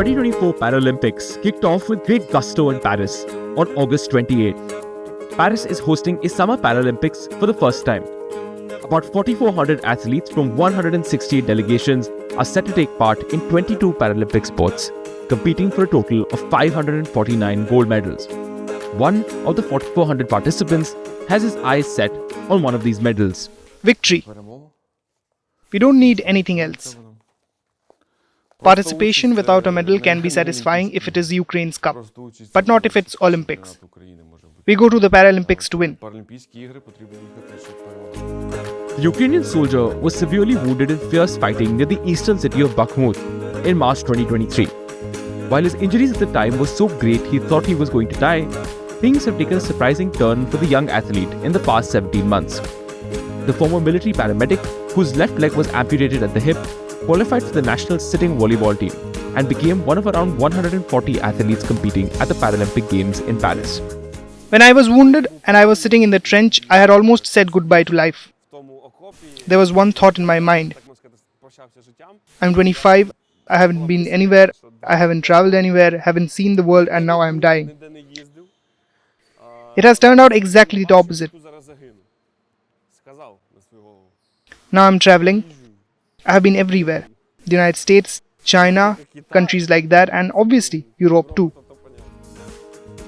2024 Paralympics kicked off with great gusto in Paris on August 28. Paris is hosting a Summer Paralympics for the first time. About 4,400 athletes from 168 delegations are set to take part in 22 Paralympic sports, competing for a total of 549 gold medals. One of the 4,400 participants has his eyes set on one of these medals. Victory. We don't need anything else. Participation without a medal can be satisfying if it is Ukraine's cup, but not if it's Olympics. We go to the Paralympics to win. The Ukrainian soldier was severely wounded in fierce fighting near the eastern city of Bakhmut in March 2023. While his injuries at the time were so great he thought he was going to die, things have taken a surprising turn for the young athlete in the past 17 months. The former military paramedic, whose left leg was amputated at the hip, qualified for the national sitting volleyball team and became one of around 140 athletes competing at the Paralympic Games in Paris. When I was wounded and I was sitting in the trench, I had almost said goodbye to life. There was one thought in my mind. I'm 25, I haven't been anywhere, I haven't traveled anywhere, haven't seen the world, and now I'm dying. It has turned out exactly the opposite. Now I'm traveling. I have been everywhere. The United States, China, countries like that, and obviously Europe too.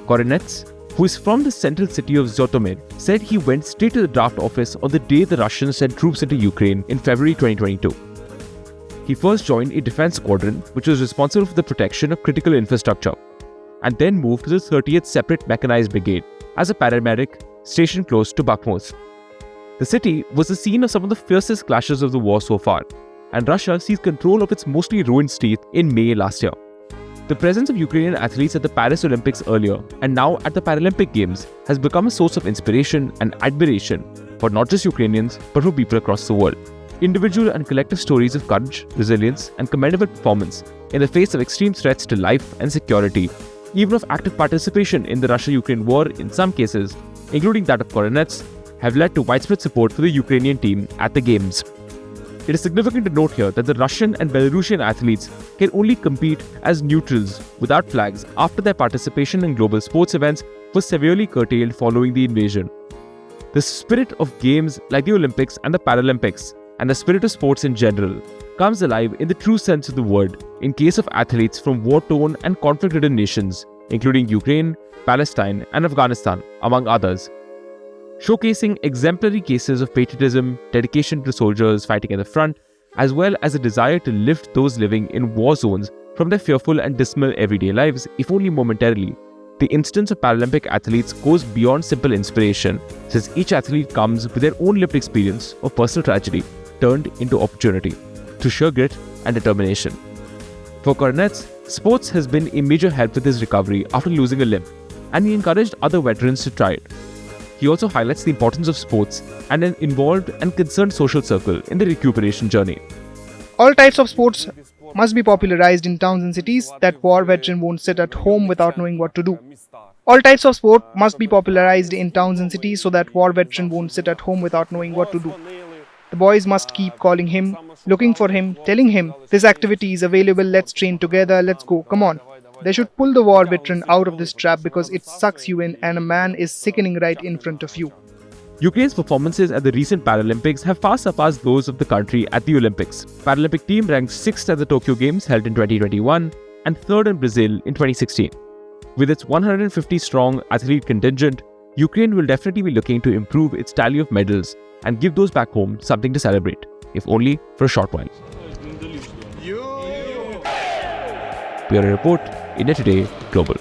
Korinets, who is from the central city of Zhytomyr, said he went straight to the draft office on the day the Russians sent troops into Ukraine in February 2022. He first joined a defense squadron which was responsible for the protection of critical infrastructure, and then moved to the 30th Separate Mechanized Brigade as a paramedic stationed close to Bakhmut. The city was the scene of some of the fiercest clashes of the war so far, and Russia seized control of its mostly ruined state in May last year. The presence of Ukrainian athletes at the Paris Olympics earlier and now at the Paralympic Games has become a source of inspiration and admiration for not just Ukrainians but for people across the world. Individual and collective stories of courage, resilience, and commendable performance in the face of extreme threats to life and security, even of active participation in the Russia-Ukraine war in some cases, including that of Korinets, have led to widespread support for the Ukrainian team at the Games. It is significant to note here that the Russian and Belarusian athletes can only compete as neutrals without flags after their participation in global sports events was severely curtailed following the invasion. The spirit of games like the Olympics and the Paralympics, and the spirit of sports in general, comes alive in the true sense of the word in case of athletes from war-torn and conflict-ridden nations, including Ukraine, Palestine, and Afghanistan, among others, showcasing exemplary cases of patriotism, dedication to soldiers fighting at the front, as well as a desire to lift those living in war zones from their fearful and dismal everyday lives, if only momentarily. The instance of Paralympic athletes goes beyond simple inspiration, since each athlete comes with their own lived experience of personal tragedy turned into opportunity, through sheer grit and determination. For Korinets, sports has been a major help with his recovery after losing a limb, and he encouraged other veterans to try it. He also highlights the importance of sports and an involved and concerned social circle in the recuperation journey. All types of sports must be popularized in towns and cities that war veteran won't sit at home without knowing what to do. All types of sport must be popularized in towns and cities so that war veteran won't sit at home without knowing what to do. The boys must keep calling him, looking for him, telling him, this activity is available, let's train together, let's go, come on. They should pull the war veteran out of this trap because it sucks you in and a man is sickening right in front of you. Ukraine's performances at the recent Paralympics have far surpassed those of the country at the Olympics. Paralympic team ranked 6th at the Tokyo Games held in 2021 and 3rd in Brazil in 2016. With its 150-strong athlete contingent, Ukraine will definitely be looking to improve its tally of medals and give those back home something to celebrate, if only for a short while. Bureau Report, India Today Global.